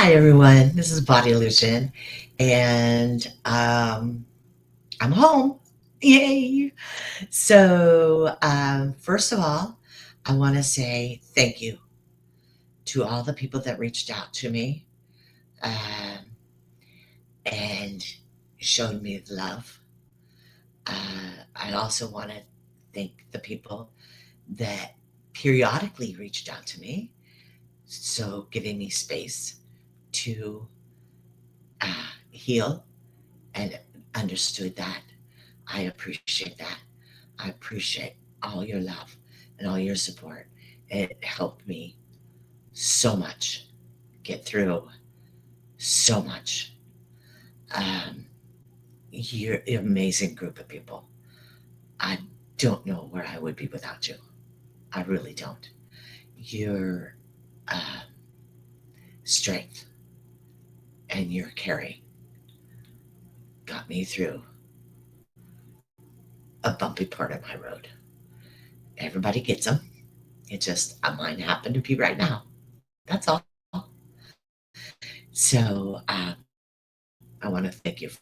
Hi everyone, this is Body Illusion, and I'm home. Yay! First of all, I want to say thank you to all the people that reached out to me um, and showed me love. I also want to thank the people that periodically reached out to me, so giving me space to heal and understood that. I appreciate that. I appreciate all your love and all your support. It helped me so much get through so much. Um, you're an amazing group of people. I don't know where I would be without you. I really don't. Your uh, strength and your caring got me through a bumpy part of my road. Everybody gets them. It just mine happened to be right now. That's all. I want to thank you for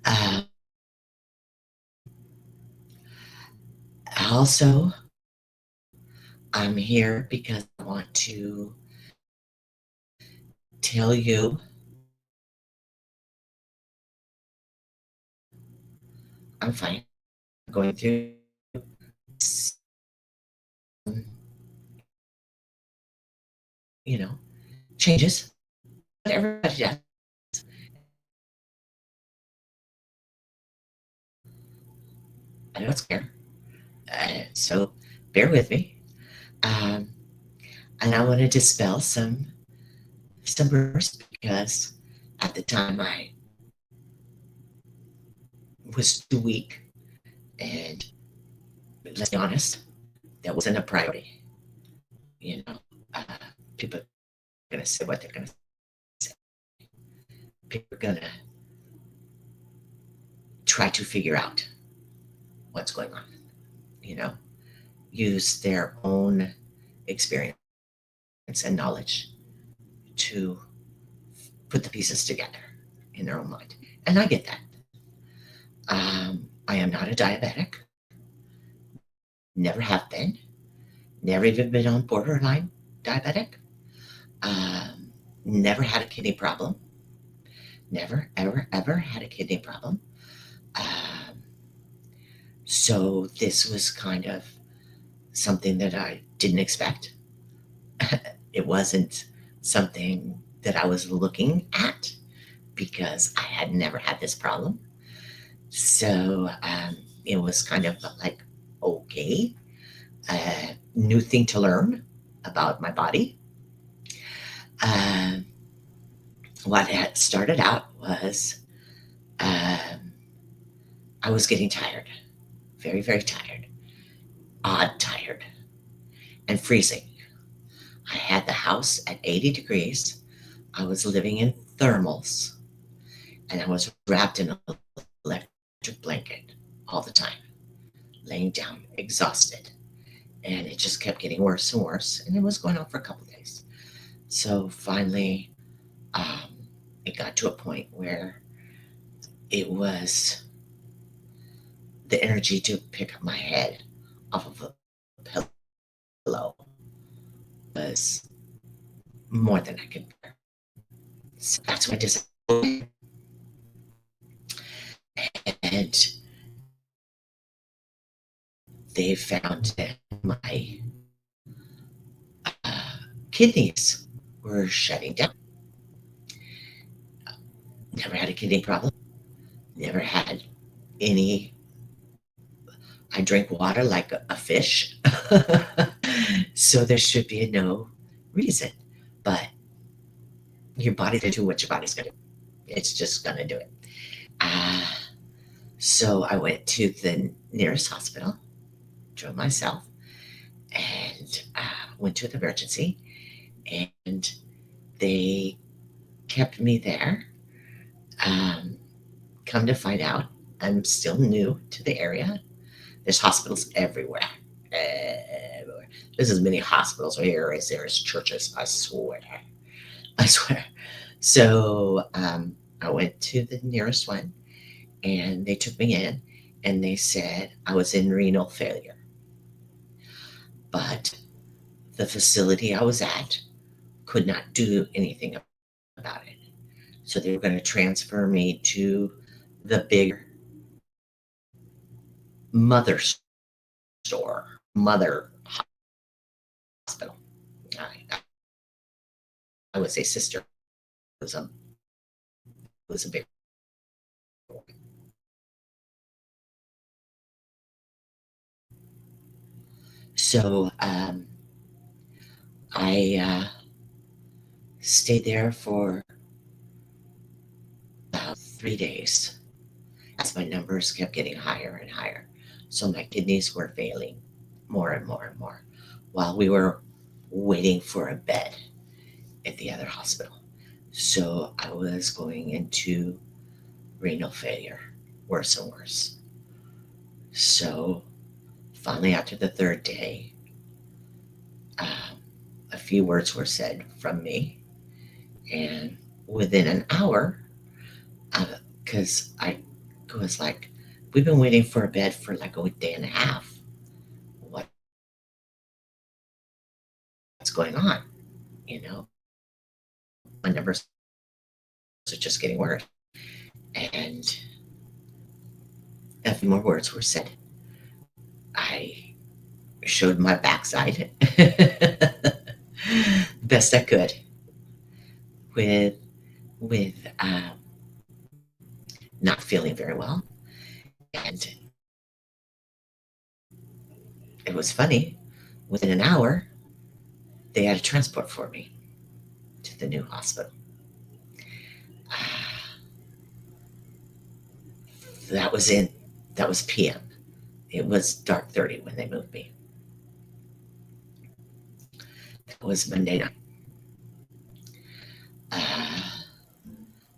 that. Also, I'm here because I want to tell you I'm fine. I'm going through some, you know, changes, but everybody does. I know it's scary. So bear with me. Um, and I want to dispel some rumors because at the time I was too weak, and let's be honest, that wasn't a priority. You know, uh, people are going to say what they're going to say. People are going to try to figure out what's going on. You know, use their own experience and knowledge to put the pieces together in their own mind. And I get that. I am not a diabetic, never have been, never even been on borderline diabetic, never had a kidney problem, never, ever, ever had a kidney problem. Um, so this was kind of something that I didn't expect. It wasn't something that I was looking at because I had never had this problem. So it was kind of like, okay, a new thing to learn about my body. Um, what had started out was um, I was getting tired, very, very tired, odd tired, and freezing. I had the house at 80 degrees. I was living in thermals, and I was wrapped in an electric blanket all the time, laying down, exhausted. And it just kept getting worse and worse. And it was going on for a couple of days. So finally, um, it got to a point where it was the energy to pick up my head off of a pillow was more than I could bear. So that's what I decided. And they found that my uh, kidneys were shutting down. Never had a kidney problem. Never had any. I drink water like a fish. So there should be no reason. But your body to do what your body's going to do. It's just going to do it. Uh, so I went to the nearest hospital, drove myself, and went to the emergency. And they kept me there. Um, Come to find out, I'm still new to the area. There's hospitals everywhere. Everywhere. There's as many hospitals here as there is churches, I swear. I swear. So I went to the nearest one and they took me in and they said I was in renal failure. But the facility I was at could not do anything about it. So they were going to transfer me to the bigger mother store, mother hospital. I would say sister. Was a big one. So I stayed there for about 3 days as my numbers kept getting higher and higher. So my kidneys were failing more and more and more while we were waiting for a bed at the other hospital. So I was going into renal failure, worse and worse. So finally, after the third day, um, a few words were said from me. And within an hour, because I was like, we've been waiting for a bed for like a day and a half. What's going on? You know, my numbers are just getting worse. And a few more words were said. I showed my backside best I could with with not feeling very well. And it was funny. Within an hour, they had a transport for me to the new hospital. That was in that was PM. It was dark 30 when they moved me. It was Monday night. Uh,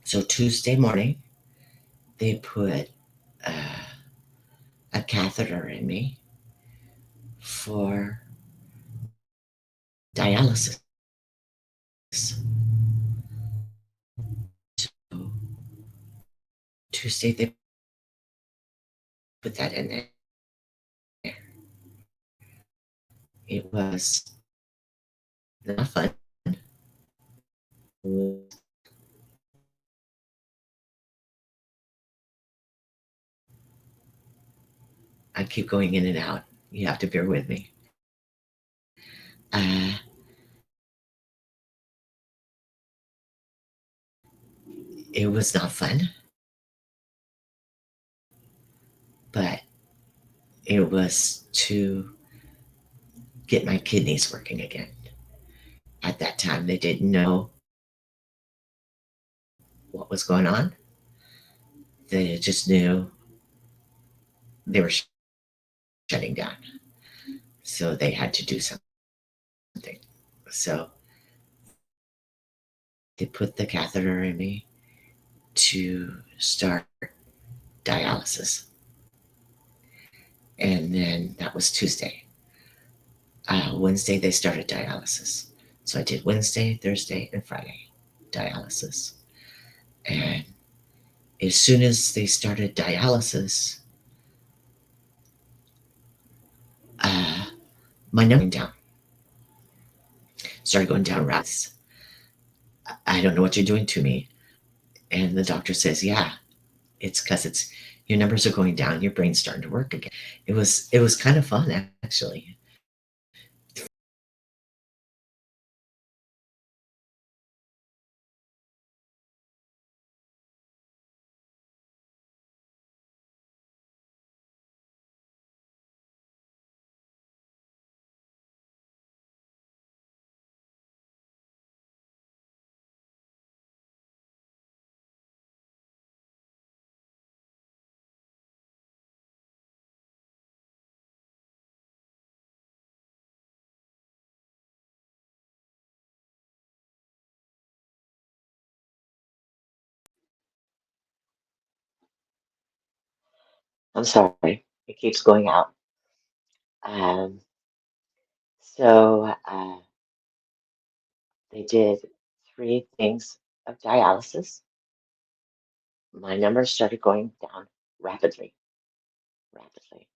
so Tuesday morning, they put uh, a catheter in me for dialysis. So Tuesday they put that in there. It was not fun. I keep going in and out. You have to bear with me. Uh, it was not fun, but it was to get my kidneys working again. At that time, they didn't know what was going on. They just knew they were shutting down. So they had to do something. So they put the catheter in me to start dialysis. And then that was Tuesday. Wednesday, they started dialysis. So I did Wednesday, Thursday, and Friday dialysis. And as soon as they started dialysis, uh, my number went down, started going down rapid. I don't know what you're doing to me. And the doctor says, yeah, it's because it's your numbers are going down, your brain's starting to work again. It was kind of fun actually. I'm sorry, it keeps going out. So they did. three things of dialysis, my numbers started going down rapidly, rapidly.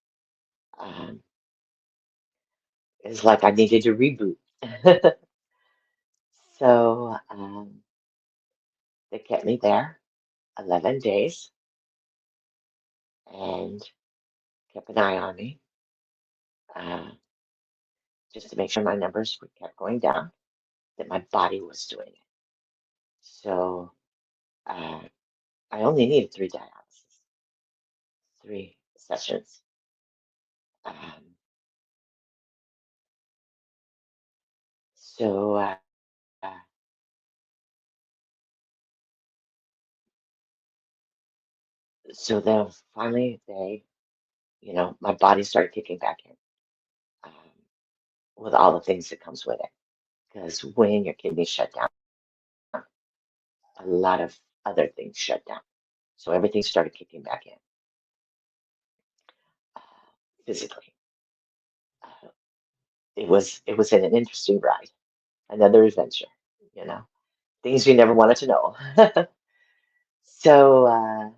Um, it's like I needed to reboot. So they kept me there 11 days and kept an eye on me uh, just to make sure my numbers were kept going down, that my body was doing it. So uh, I only needed three dialysis, three sessions. Um, so uh, so then finally my body started kicking back in um, with all the things that comes with it. Because when your kidneys shut down, a lot of other things shut down. So everything started kicking back in uh, physically. Uh, it was an interesting ride, another adventure. You know, things you never wanted to know. so,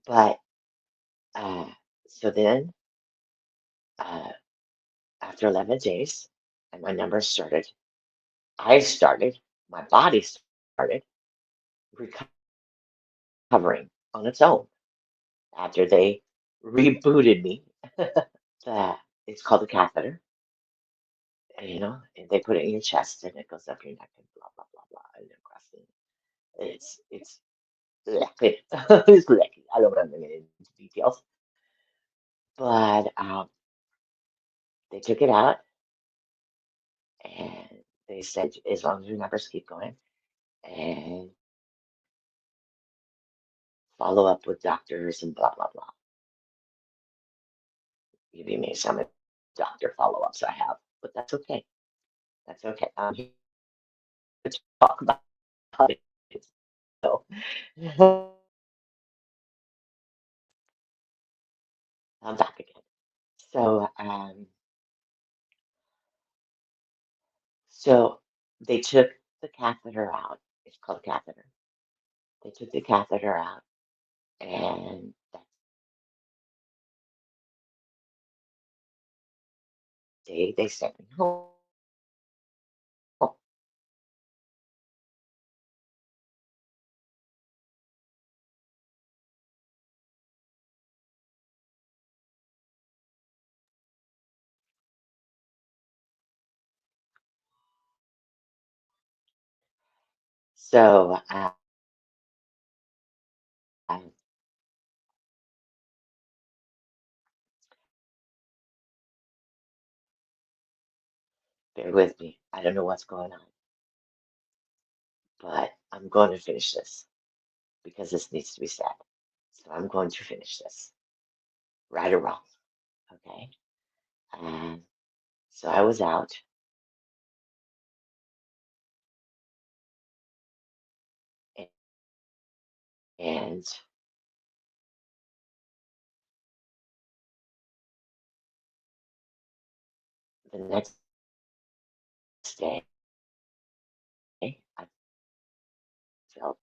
but uh, so then uh, after 11 days, and my numbers started, I started, my body started recovering on its own after they rebooted me. It's called a catheter, and they put it in your chest and it goes up your neck and blah blah blah blah and across it's it's licky. I don't want to get into details, but they took it out and they said as long as your numbers keep going and follow up with doctors and blah blah blah. You'd be amazed how many doctor follow ups I have, but that's okay. That's okay. I'm here to talk about it. So I'm back again. So they took the catheter out. It's called a catheter. They took the catheter out, and that day they sent me home. So um, bear with me. I don't know what's going on, but I'm going to finish this because this needs to be said. So I'm going to finish this, right or wrong. Okay. Um, so I was out, and, and the next day I felt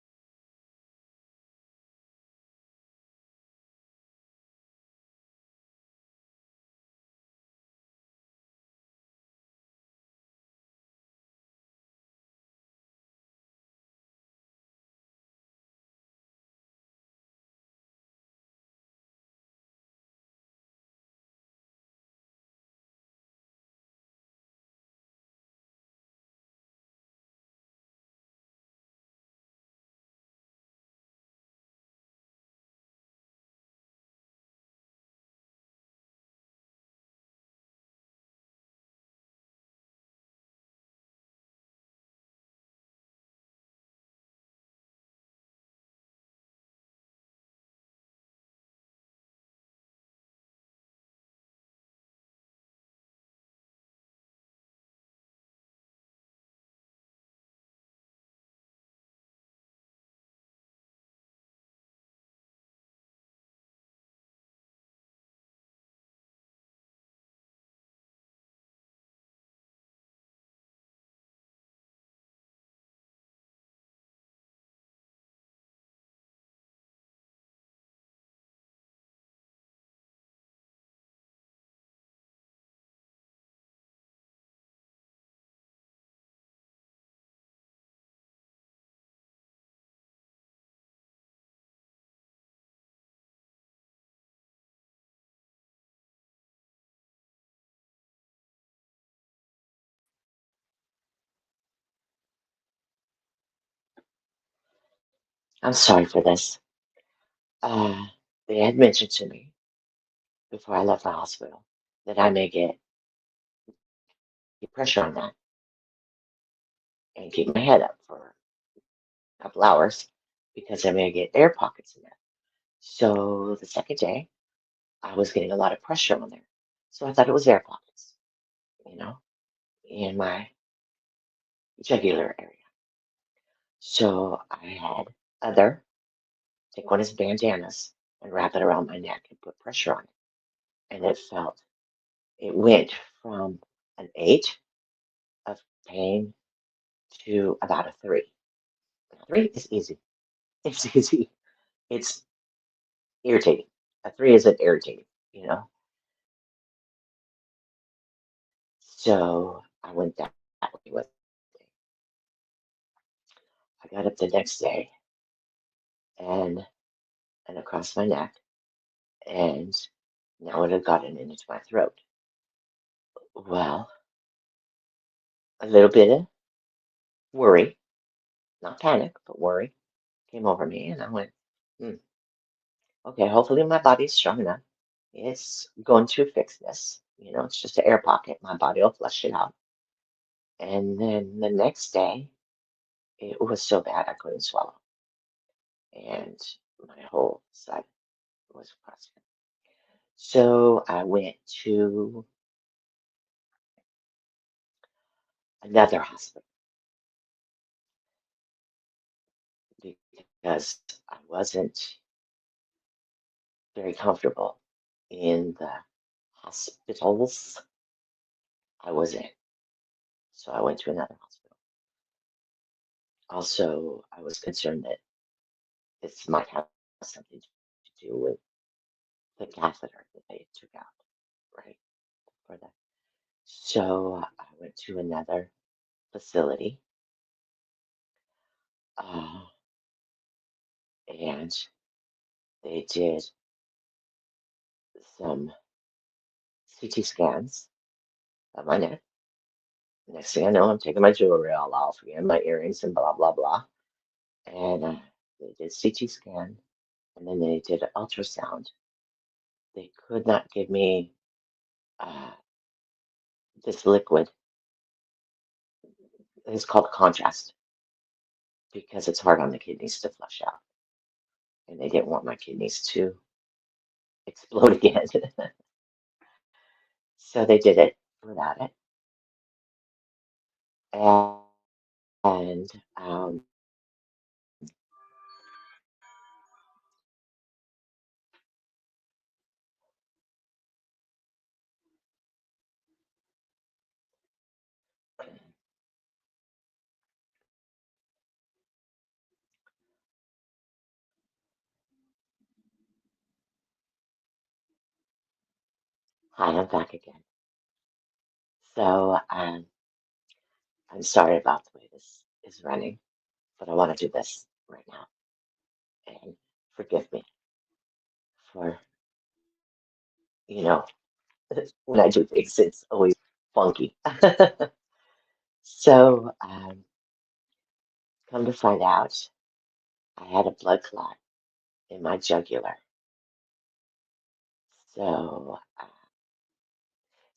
I'm sorry for this. Uh, they had mentioned to me before I left the hospital that I may get pressure on that and keep my head up for a couple hours because I may get air pockets in there. So the second day, I was getting a lot of pressure on there. So I thought it was air pockets, you know, in my jugular area. So I had other take one of his bandanas and wrap it around my neck and put pressure on it. And it went from an 8 of pain to about a 3. A 3 is easy. It's easy. It's irritating. A 3 isn't irritating, you know? So I went that way with it. I got up the next day and across my neck, and now it had gotten into my throat. Well, a little bit of worry, not panic, but worry came over me, and I went, hmm, okay, hopefully my body's strong enough. It's going to fix this. You know, it's just an air pocket. My body will flush it out. And then the next day, it was so bad I couldn't swallow, and my whole side was crusted. So I went to another hospital because I wasn't very comfortable in the hospitals I was in. So I went to another hospital. Also, I was concerned that this might have something to do with the catheter that they took out, right? For that. So I went to another facility, uh, and they did some CT scans of my neck. Next thing I know, I'm taking my jewelry all off again, my earrings and blah, blah, blah. And they did CT scan, and then they did an ultrasound. They could not give me uh, this liquid. It's called contrast because it's hard on the kidneys to flush out, and they didn't want my kidneys to explode again. So they did it without it. And hi, I'm back again. So I'm sorry about the way this is running, but I want to do this right now. And forgive me for, you know, when I do things, it's always funky. So, come to find out, I had a blood clot in my jugular. So,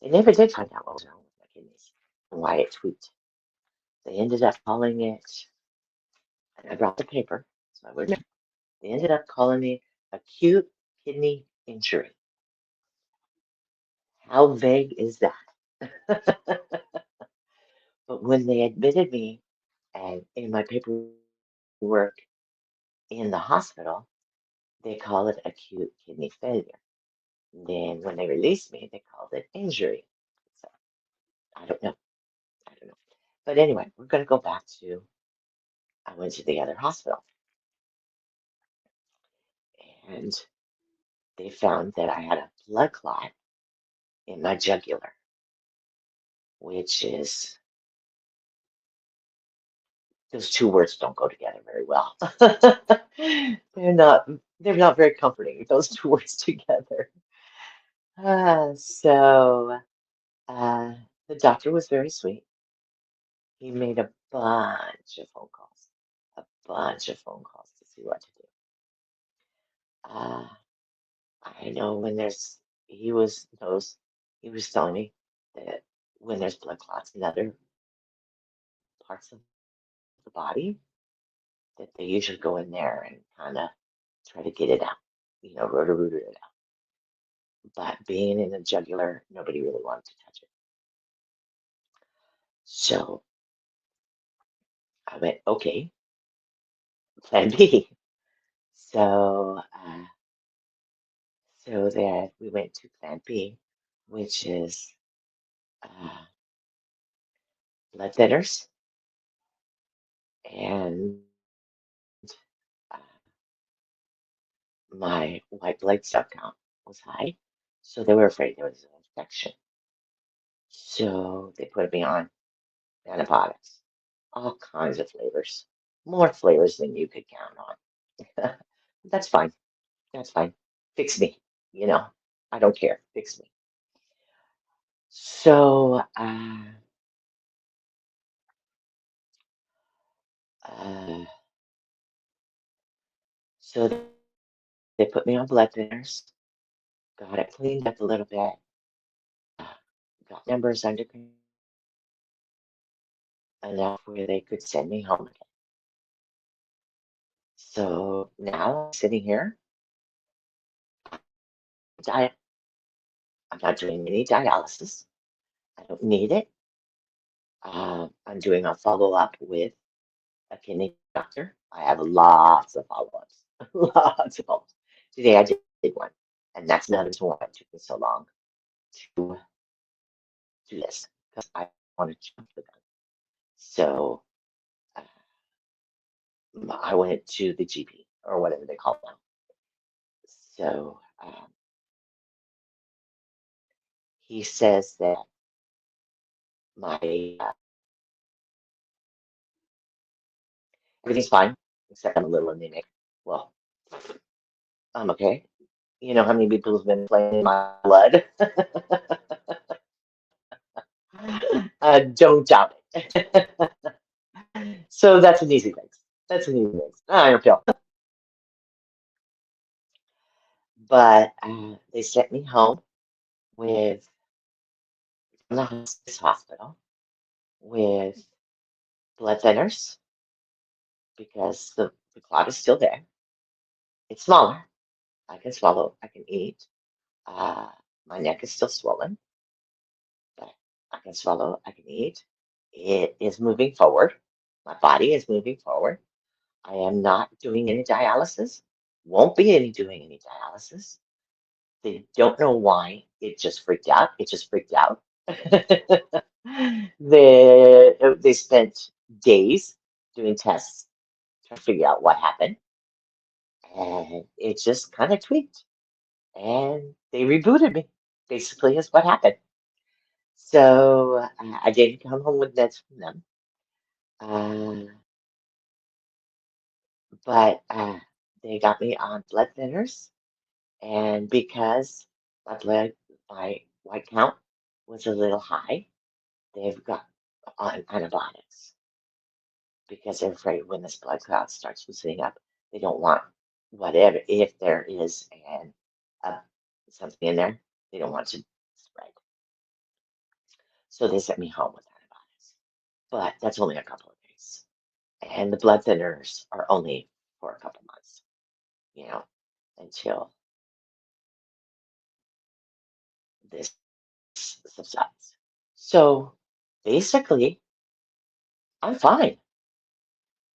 they never did find out what was wrong with my kidneys and why it tweaked. They ended up calling it, and I brought the paper, so I would know. They ended up calling it acute kidney injury. How vague is that? But when they admitted me and in my paperwork in the hospital, they call it acute kidney failure. Then when they released me, they called it injury. So I don't know. I don't know. But anyway, we're going to go back to I went to the other hospital and they found that I had a blood clot in my jugular, which is those two words don't go together very well. they're not they're not very comforting, those two words together. So uh, the doctor was very sweet. He made a bunch of phone calls to see what to do. Uh, I know when there's, he was knows, he was telling me that when there's blood clots in other parts of the body, that they usually go in there and kind of try to get it out, root it out. But being in the jugular, nobody really wanted to touch it. So I went, okay, plan B. So, so that we went to plan B, which is uh, blood thinners and uh, my white blood cell count was high. So they were afraid there was an infection. So they put me on antibiotics, all kinds of flavors, more flavors than you could count on. That's fine. That's fine. Fix me. You know, I don't care. Fix me. So, uh, so they put me on blood thinners, got it cleaned up a little bit, uh, got numbers under control enough where they could send me home again. So now I'm sitting here, diet. I'm not doing any dialysis. I don't need it. I'm doing a follow up with a kidney doctor. I have lots of follow ups, lots of follow ups. Today I did one, and that's another reason why it took me so long to do this because I want to jump the gun. So uh, I went to the GP or whatever they call it now. So he says that my everything's fine except I'm a little anemic. Well, I'm okay. You know how many people have been playing in my blood? Don't doubt it. So that's an easy fix. That's an easy fix. I don't feel. But they sent me home with from the hospital with blood thinners because the clot is still there. It's smaller. I can swallow. I can eat. Uh, my neck is still swollen, but I can swallow. I can eat. It is moving forward. My body is moving forward. I am not doing any dialysis. Won't be any doing any dialysis. They don't know why. It just freaked out. It just freaked out. They spent days doing tests trying to figure out what happened, and it just kind of tweaked, and they rebooted me. Basically, is what happened. So I didn't come home with meds from them, uh, but they got me on blood thinners, and because my white count was a little high, they've got on antibiotics because they're afraid when this blood clot starts loosening up, they don't want whatever, if there is uh, something in there, they don't want to spread. So they sent me home with antibiotics. But that's only a couple of days. And the blood thinners are only for a couple months, you know, until this subsides. So basically, I'm fine.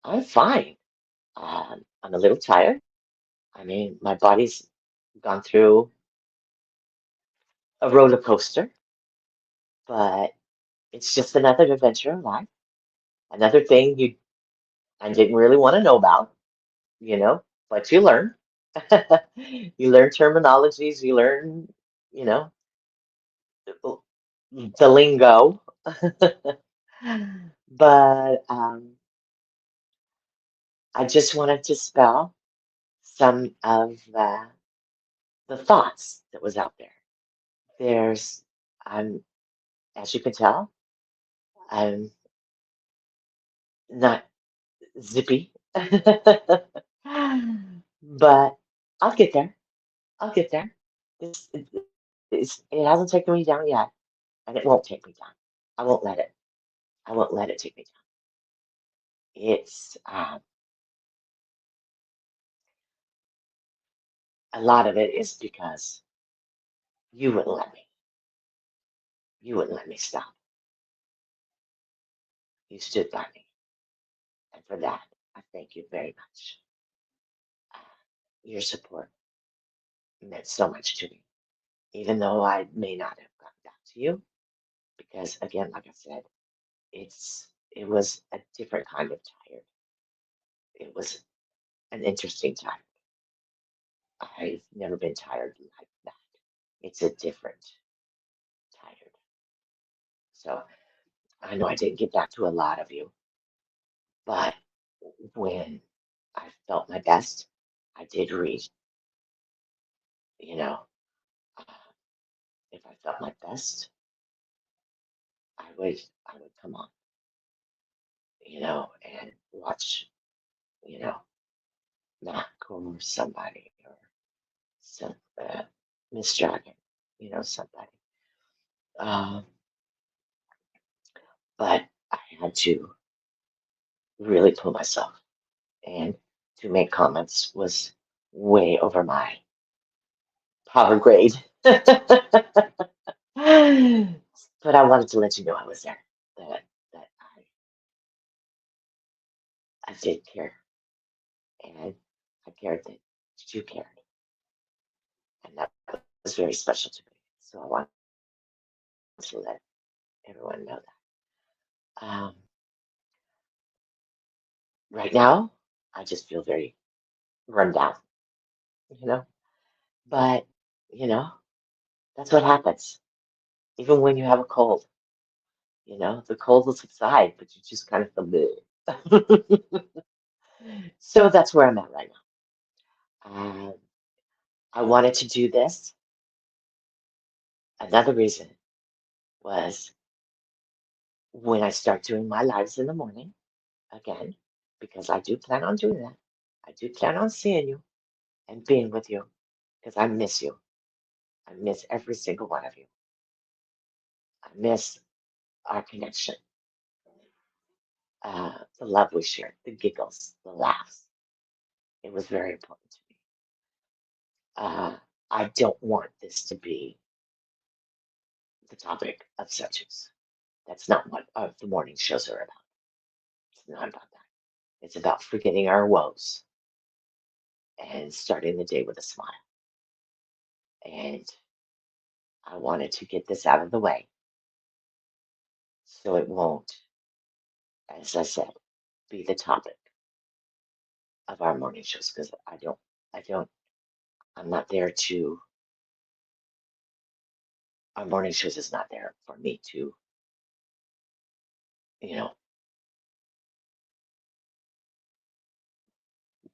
I'm fine. I'm a little tired. I mean, my body's gone through a roller coaster, but it's just another adventure in life. Another thing I didn't really want to know about, but you learn. You learn terminologies, you learn, you know, the lingo. But I just wanted to spell some of the thoughts that was out there. There's, I'm, as you can tell, I'm not zippy. But I'll get there. I'll get there. This it hasn't taken me down yet, and it won't take me down. I won't let it. I won't let it take me down. It's a lot of it is because you wouldn't let me. You wouldn't let me stop. You stood by me, and for that, I thank you very much. Uh, your support meant so much to me, even though I may not have gotten back to you, because again, like I said, it was a different kind of tired. It was an interesting time. I've never been tired like that. It's a different tired. So I know I didn't get back to a lot of you, but when I felt my best, I did read, you know. Uh, if I felt my best, I would come on, and watch, you know, Mac or somebody or some Miss Dragon, somebody. Um, but I had to really pull myself, and to make comments was way over my power grade. But I wanted to let you know I was there. That I did care, and I cared that you cared, and that was very special to me. So I wanted to let everyone know that. Right now, I just feel very run down, you know. But you know, that's what happens. Even when you have a cold, the cold will subside, but you just kind of feel bleh. So that's where I'm at right now. I wanted to do this. Another reason was when I start doing my lives in the morning again, because I do plan on doing that. I do plan on seeing you and being with you because I miss you. I miss every single one of you. I miss our connection, the love we shared, the giggles, the laughs. It was very important to me. Uh, I don't want this to be the topic of subjects. That's not what the morning shows are about. It's not about that. It's about forgetting our woes and starting the day with a smile. And I wanted to get this out of the way so it won't, as I said, be the topic of our morning shows because I don't, I'm not there to, our morning shows is not there for me to, you know,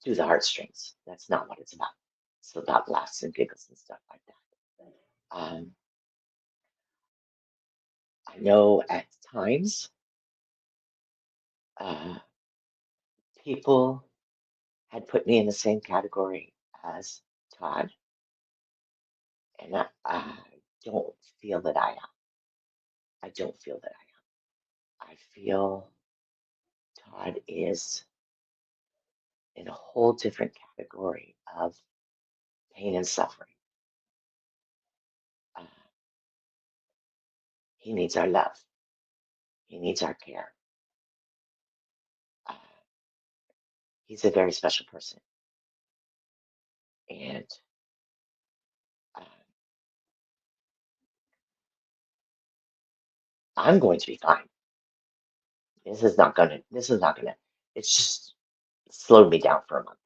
do the heartstrings. That's not what it's about. It's about laughs and giggles and stuff like that. I know at times uh, people had put me in the same category as Todd, and I don't feel that I am. I don't feel that I am. I feel Todd is in a whole different category of pain and suffering. Uh, he needs our love. He needs our care. Uh, he's a very special person, and uh, I'm going to be fine. This is not gonna. This is not gonna. It's just slowed me down for a month.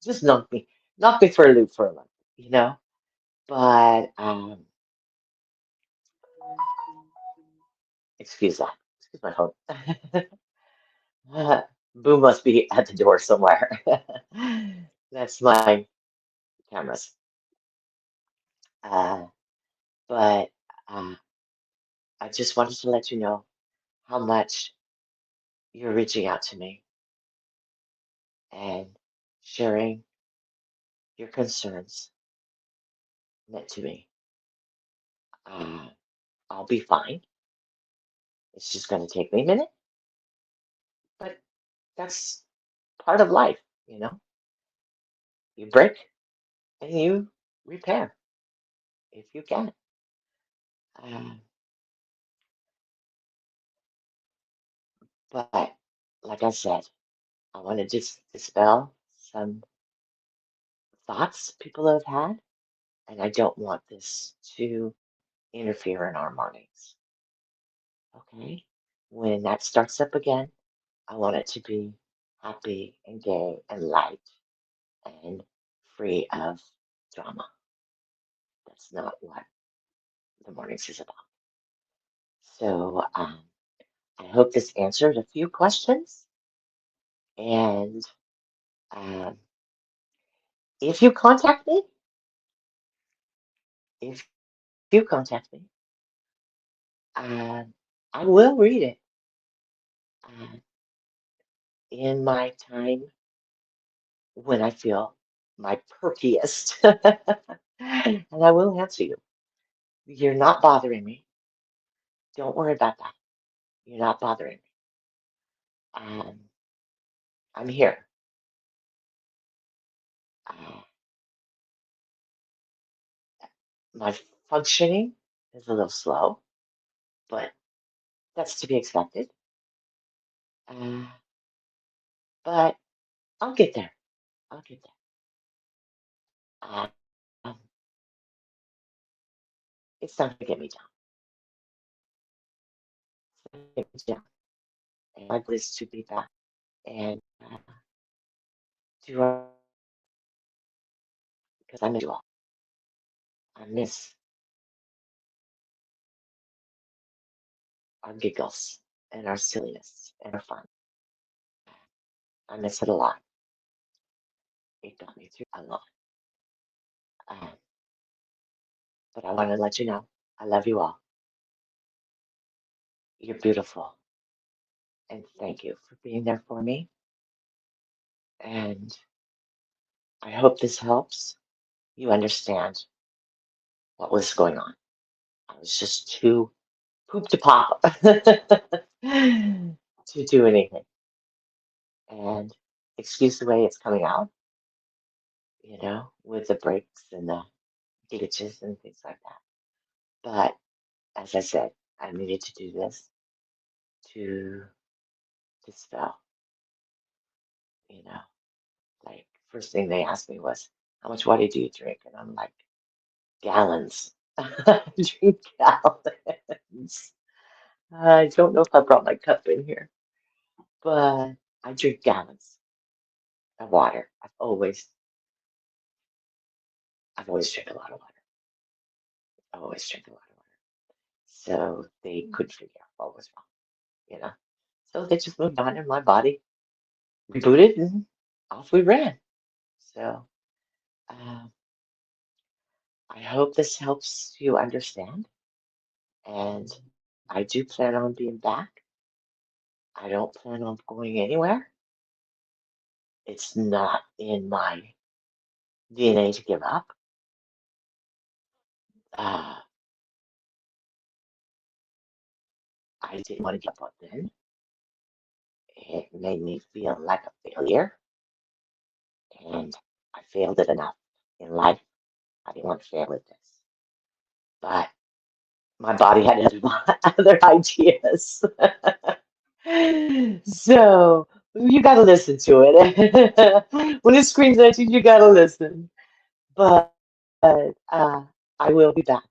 Just knocked me for a loop for a month, you know. But excuse that. Excuse my phone. Boo must be at the door somewhere. That's my cameras. Uh, but uh, I just wanted to let you know how much you're reaching out to me, and sharing your concerns meant to me. Uh, I'll be fine. It's just going to take me a minute, but that's part of life, you know? You break and you repair if you can. Um, but like I said, I want to just dispel some thoughts people have had, and I don't want this to interfere in our mornings. Okay? When that starts up again, I want it to be happy and gay and light and free of drama. That's not what the mornings is about. So I hope this answered a few questions. And um, if you contact me, if you contact me, um, I will read it uh, in my time when I feel my perkiest. And I will answer you. You're not bothering me. Don't worry about that. You're not bothering me. Um, I'm here. Uh, my functioning is a little slow, but that's to be expected. Uh, but I'll get there. I'll get there. Um, it's time to get me down. It's time to get me down. And my goal is to be back and do our, because I miss you all. I miss our giggles and our silliness and our fun. I miss it a lot. It got me through a lot. Um, but I want to let you know I love you all. You're beautiful. And thank you for being there for me. And I hope this helps you understand what was going on. I was just too poop to pop to do anything. And excuse the way it's coming out, with the breaks and the glitches and things like that. But as I said, I needed to do this to dispel, you know. Like, first thing they asked me was, how much water do you drink? And I'm like, gallons. I drink gallons. I don't know if I brought my cup in here, but I drink gallons of water. I've always drank a lot of water. I've always drank a lot of water. So they couldn't figure out what was wrong. So they just moved on and my body rebooted and off we ran. So um, I hope this helps you understand. And I do plan on being back. I don't plan on going anywhere. It's not in my DNA to give up. Uh, I didn't want to give up then. It made me feel like a failure, and I failed it enough in life. I didn't want to fail at this, but my body had other ideas. So you got to listen to it. When it screams at you, you got to listen. But uh, I will be back,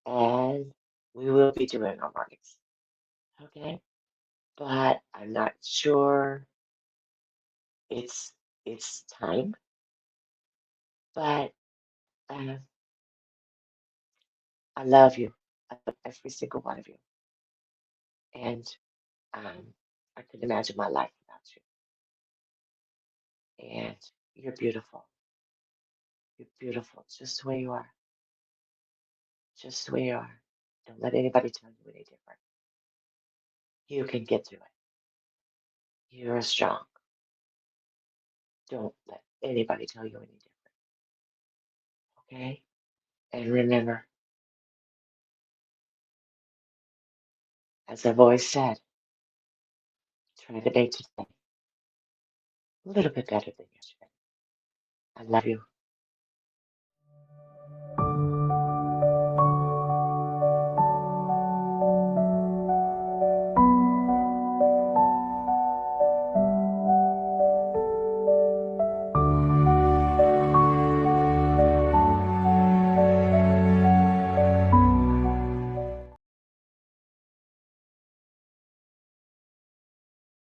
and we will be doing our markets. Okay, but I'm not sure it's time. But uh, I love you, I love every single one of you, and I couldn't imagine my life without you. And you're beautiful. You're beautiful, just the way you are, just the way you are. Don't let anybody tell you any different. You can get through it. You're strong. Don't let anybody tell you any different, okay? And remember, as I've always said, try to make today a little bit better than yesterday. I love you.